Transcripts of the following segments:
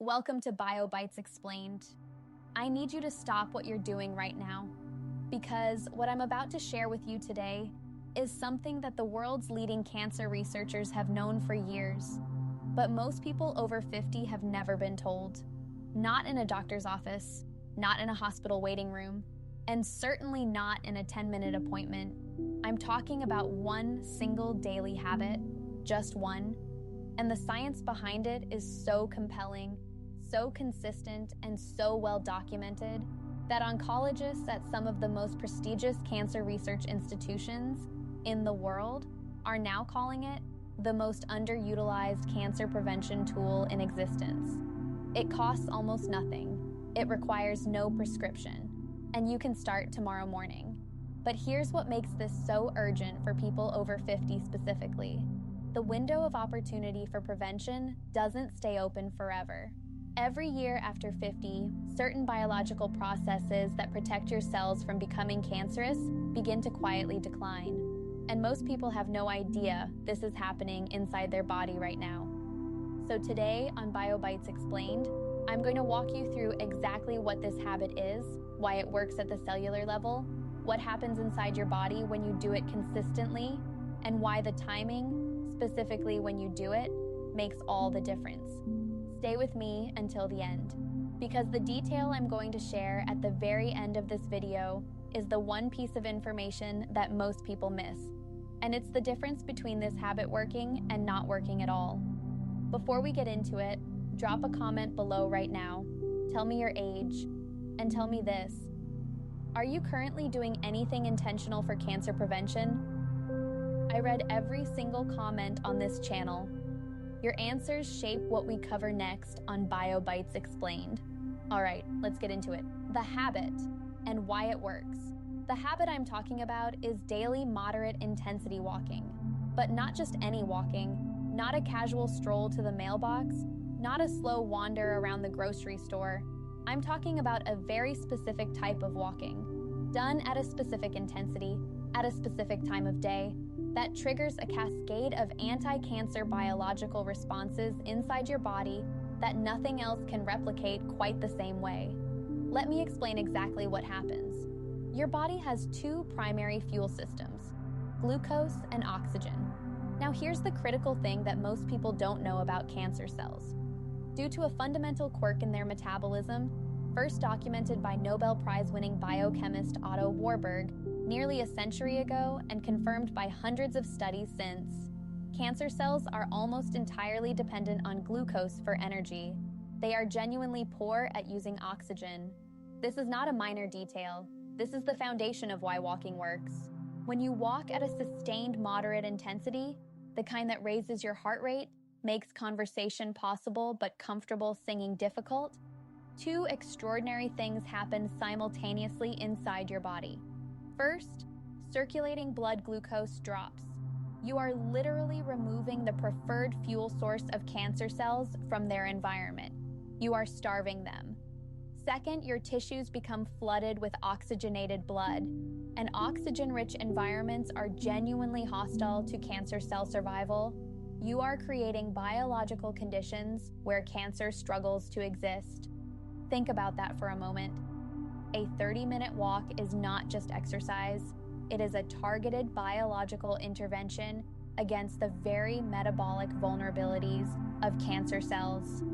Welcome to BioBytes Explained. I need you to stop what you're doing right now, because what I'm about to share with you today is something that the world's leading cancer researchers have known for years, but most people over 50 have never been told. Not in a doctor's office, not in a hospital waiting room, and certainly not in a 10-minute appointment. I'm talking about one single daily habit, just one, and the science behind it is so compelling, so consistent, and so well documented that oncologists at some of the most prestigious cancer research institutions in the world are now calling it the most underutilized cancer prevention tool in existence. It costs almost nothing. It requires no prescription, and you can start tomorrow morning. But here's what makes this so urgent for people over 50 specifically. The window of opportunity for prevention doesn't stay open forever. Every year after 50, certain biological processes that protect your cells from becoming cancerous begin to quietly decline. And most people have no idea this is happening inside their body right now. So today on BioBytes Explained, I'm going to walk you through exactly what this habit is, why it works at the cellular level, what happens inside your body when you do it consistently, and why the timing, specifically when you do it, makes all the difference. Stay with me until the end, because the detail I'm going to share at the very end of this video is the one piece of information that most people miss, and it's the difference between this habit working and not working at all. Before we get into it, drop a comment below right now, tell me your age, and tell me this. Are you currently doing anything intentional for cancer prevention? I read every single comment on this channel. Your answers shape what we cover next on BioBytes Explained. All right, let's get into it. The habit and why it works. The habit I'm talking about is daily moderate intensity walking, but not just any walking, not a casual stroll to the mailbox, not a slow wander around the grocery store. I'm talking about a very specific type of walking, done at a specific intensity, at a specific time of day, that triggers a cascade of anti-cancer biological responses inside your body that nothing else can replicate quite the same way. Let me explain exactly what happens. Your body has two primary fuel systems, glucose and oxygen. Now here's the critical thing that most people don't know about cancer cells. Due to a fundamental quirk in their metabolism, first documented by Nobel Prize-winning biochemist Otto Warburg nearly a century ago and confirmed by hundreds of studies since, cancer cells are almost entirely dependent on glucose for energy. They are genuinely poor at using oxygen. This is not a minor detail. This is the foundation of why walking works. When you walk at a sustained moderate intensity, the kind that raises your heart rate, makes conversation possible but comfortable singing difficult, two extraordinary things happen simultaneously inside your body. First, circulating blood glucose drops. You are literally removing the preferred fuel source of cancer cells from their environment. You are starving them. Second, your tissues become flooded with oxygenated blood, and oxygen-rich environments are genuinely hostile to cancer cell survival. You are creating biological conditions where cancer struggles to exist. Think about that for a moment. A 30-minute walk is not just exercise. It is a targeted biological intervention against the very metabolic vulnerabilities of cancer cells.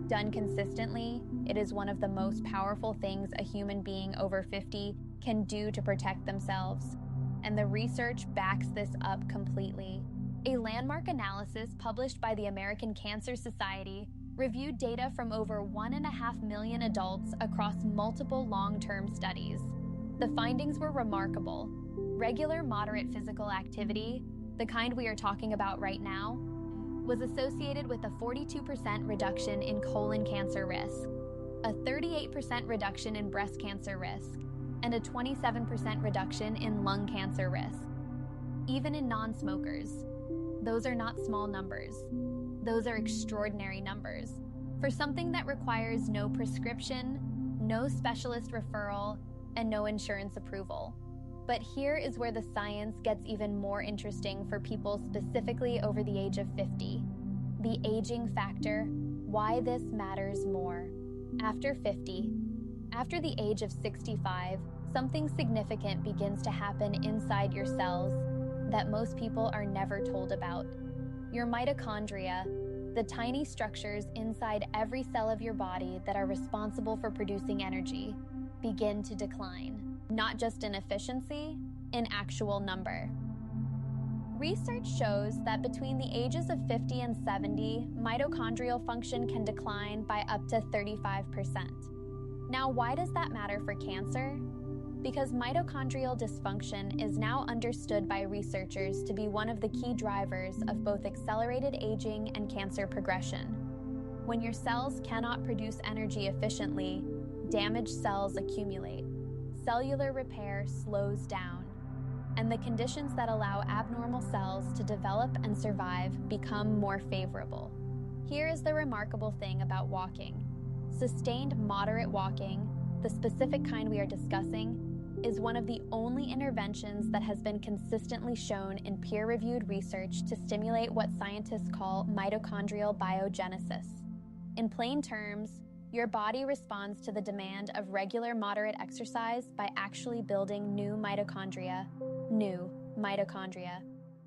Done consistently, it is one of the most powerful things a human being over 50 can do to protect themselves. And the research backs this up completely. A landmark analysis published by the American Cancer Society reviewed data from over 1.5 million adults across multiple long-term studies. The findings were remarkable. Regular moderate physical activity, the kind we are talking about right now, was associated with a 42% reduction in colon cancer risk, a 38% reduction in breast cancer risk, and a 27% reduction in lung cancer risk. Even in non-smokers. Those are not small numbers. Those are extraordinary numbers. For something that requires no prescription, no specialist referral, and no insurance approval. But here is where the science gets even more interesting for people specifically over the age of 50. The aging factor, Why this matters more. After 50, after the age of 65, something significant begins to happen inside your cells that most people are never told about. Your mitochondria, the tiny structures inside every cell of your body that are responsible for producing energy, begin to decline, not just in efficiency, in actual number. Research shows that between the ages of 50 and 70, mitochondrial function can decline by up to 35%. Now, why does that matter for cancer? Because mitochondrial dysfunction is now understood by researchers to be one of the key drivers of both accelerated aging and cancer progression. When your cells cannot produce energy efficiently, damaged cells accumulate, cellular repair slows down, and the conditions that allow abnormal cells to develop and survive become more favorable. Here is the remarkable thing about walking. Sustained moderate walking, the specific kind we are discussing, is one of the only interventions that has been consistently shown in peer-reviewed research to stimulate what scientists call mitochondrial biogenesis. In plain terms, your body responds to the demand of regular moderate exercise by actually building new mitochondria.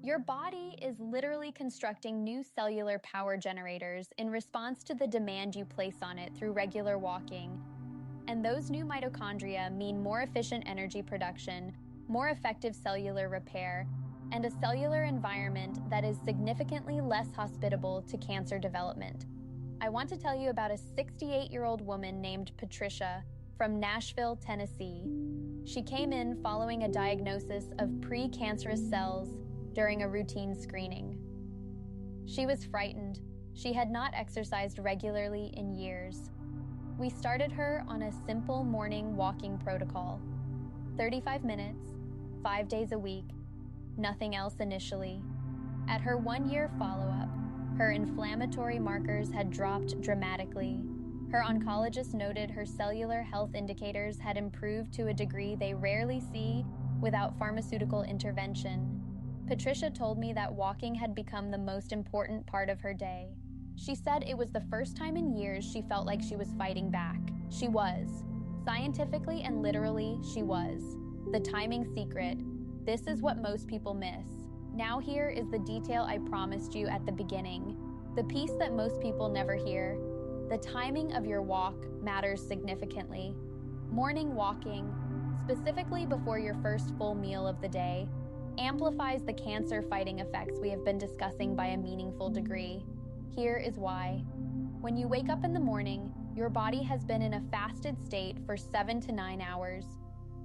Your body is literally constructing new cellular power generators in response to the demand you place on it through regular walking. And those new mitochondria mean more efficient energy production, more effective cellular repair, and a cellular environment that is significantly less hospitable to cancer development. I want to tell you about a 68-year-old woman named Patricia from Nashville, Tennessee. She came in following a diagnosis of precancerous cells during a routine screening. She was frightened. She had not exercised regularly in years. We started her on a simple morning walking protocol. 35 minutes, 5 days a week, nothing else initially. At her 1-year follow-up, her inflammatory markers had dropped dramatically. Her oncologist noted her cellular health indicators had improved to a degree they rarely see without pharmaceutical intervention. Patricia told me that walking had become the most important part of her day. She said it was the first time in years she felt like she was fighting back. She was. Scientifically and literally, she was. The timing secret. This is what most people miss. Now here is the detail I promised you at the beginning. The piece that most people never hear. The timing of your walk matters significantly. Morning walking, specifically before your first full meal of the day, amplifies the cancer-fighting effects we have been discussing by a meaningful degree. Here is why. When you wake up in the morning, your body has been in a fasted state for 7 to 9 hours.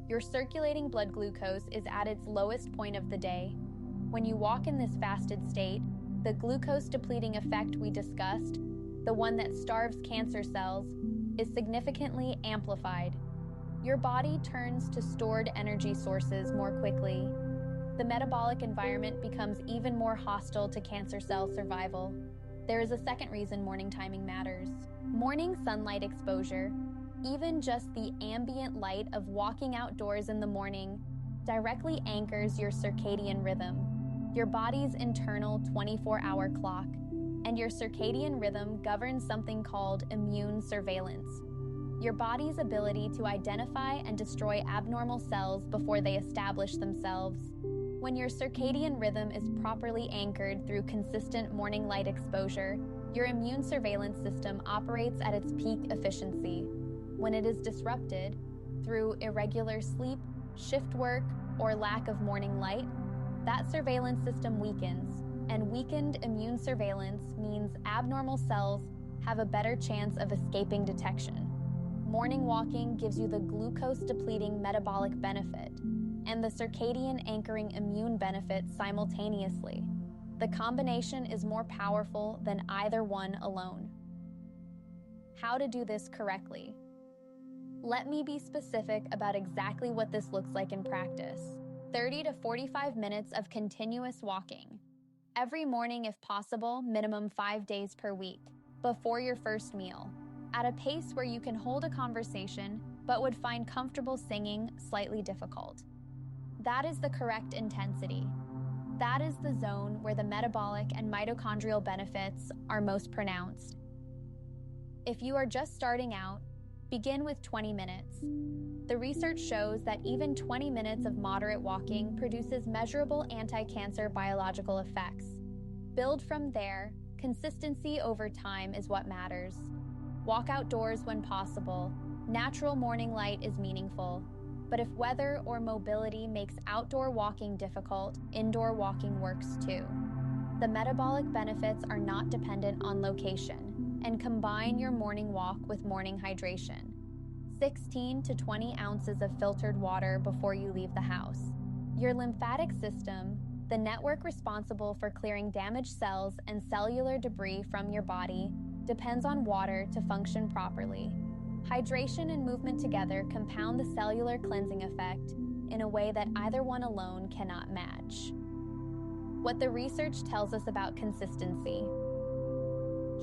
Your circulating blood glucose is at its lowest point of the day. When you walk in this fasted state, the glucose-depleting effect we discussed, the one that starves cancer cells, is significantly amplified. Your body turns to stored energy sources more quickly. The metabolic environment becomes even more hostile to cancer cell survival. There is a second reason morning timing matters. Morning sunlight exposure, even just the ambient light of walking outdoors in the morning, directly anchors your circadian rhythm, your body's internal 24-hour clock, and your circadian rhythm governs something called immune surveillance, your body's ability to identify and destroy abnormal cells before they establish themselves. When your circadian rhythm is properly anchored through consistent morning light exposure, your immune surveillance system operates at its peak efficiency. When it is disrupted through irregular sleep, shift work, or lack of morning light, that surveillance system weakens, and weakened immune surveillance means abnormal cells have a better chance of escaping detection. Morning walking gives you the glucose-depleting metabolic benefit and the circadian anchoring immune benefit simultaneously. The combination is more powerful than either one alone. How to do this correctly? Let me be specific about exactly what this looks like in practice. 30 to 45 minutes of continuous walking. Every morning if possible, minimum 5 days per week, before your first meal, at a pace where you can hold a conversation but would find comfortable singing slightly difficult. That is the correct intensity. That is the zone where the metabolic and mitochondrial benefits are most pronounced. If you are just starting out, begin with 20 minutes. The research shows that even 20 minutes of moderate walking produces measurable anti-cancer biological effects. Build from there. Consistency over time is what matters. Walk outdoors when possible. Natural morning light is meaningful. But if weather or mobility makes outdoor walking difficult, indoor walking works too. The metabolic benefits are not dependent on location, and combine your morning walk with morning hydration. 16 to 20 ounces of filtered water before you leave the house. Your lymphatic system, the network responsible for clearing damaged cells and cellular debris from your body, depends on water to function properly. Hydration and movement together compound the cellular cleansing effect in a way that either one alone cannot match. What the research tells us about consistency.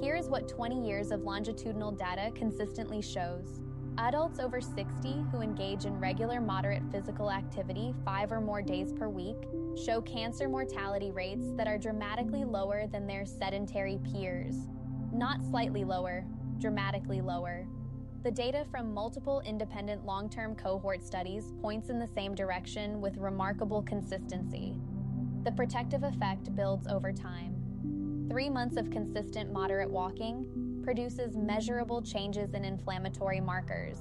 Here is what 20 years of longitudinal data consistently shows. Adults over 60 who engage in regular moderate physical activity 5 or more days per week show cancer mortality rates that are dramatically lower than their sedentary peers. Not slightly lower, dramatically lower. The data from multiple independent long-term cohort studies points in the same direction with remarkable consistency. The protective effect builds over time. 3 months of consistent moderate walking produces measurable changes in inflammatory markers.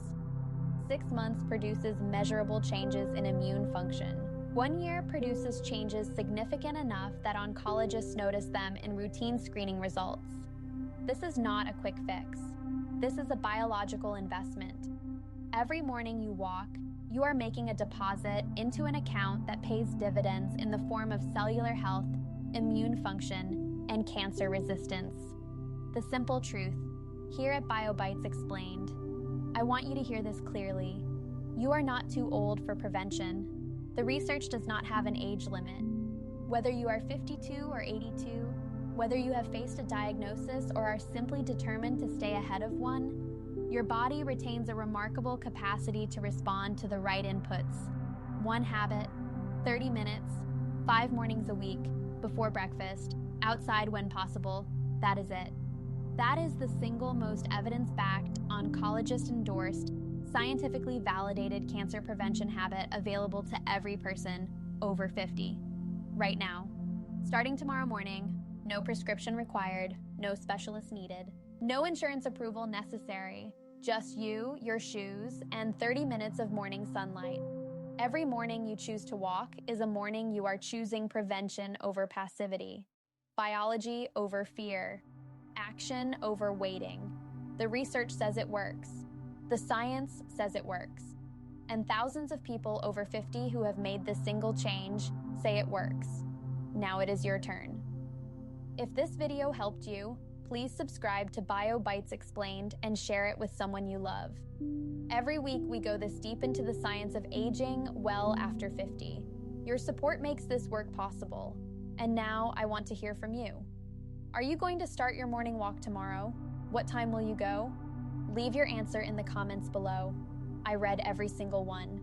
6 months produces measurable changes in immune function. 1 year produces changes significant enough that oncologists notice them in routine screening results. This is not a quick fix. This is a biological investment. Every morning you walk, you are making a deposit into an account that pays dividends in the form of cellular health, immune function, and cancer resistance. The simple truth, here at BioBites Explained. I want you to hear this clearly. You are not too old for prevention. The research does not have an age limit. Whether you are 52 or 82, whether you have faced a diagnosis or are simply determined to stay ahead of one, your body retains a remarkable capacity to respond to the right inputs. 1 habit, 30 minutes, 5 mornings a week, before breakfast, outside when possible, that is it. That is the single most evidence-backed, oncologist-endorsed, scientifically validated cancer prevention habit available to every person over 50, right now. Starting tomorrow morning, no prescription required, no specialist needed, no insurance approval necessary, just you, your shoes, and 30 minutes of morning sunlight. Every morning you choose to walk is a morning you are choosing prevention over passivity, biology over fear, action over waiting. The research says it works. The science says it works. And thousands of people over 50 who have made this single change say it works. Now it is your turn. If this video helped you, please subscribe to BioBites Explained and share it with someone you love. Every week we go this deep into the science of aging well after 50. Your support makes this work possible. And now I want to hear from you. Are you going to start your morning walk tomorrow? What time will you go? Leave your answer in the comments below. I read every single one.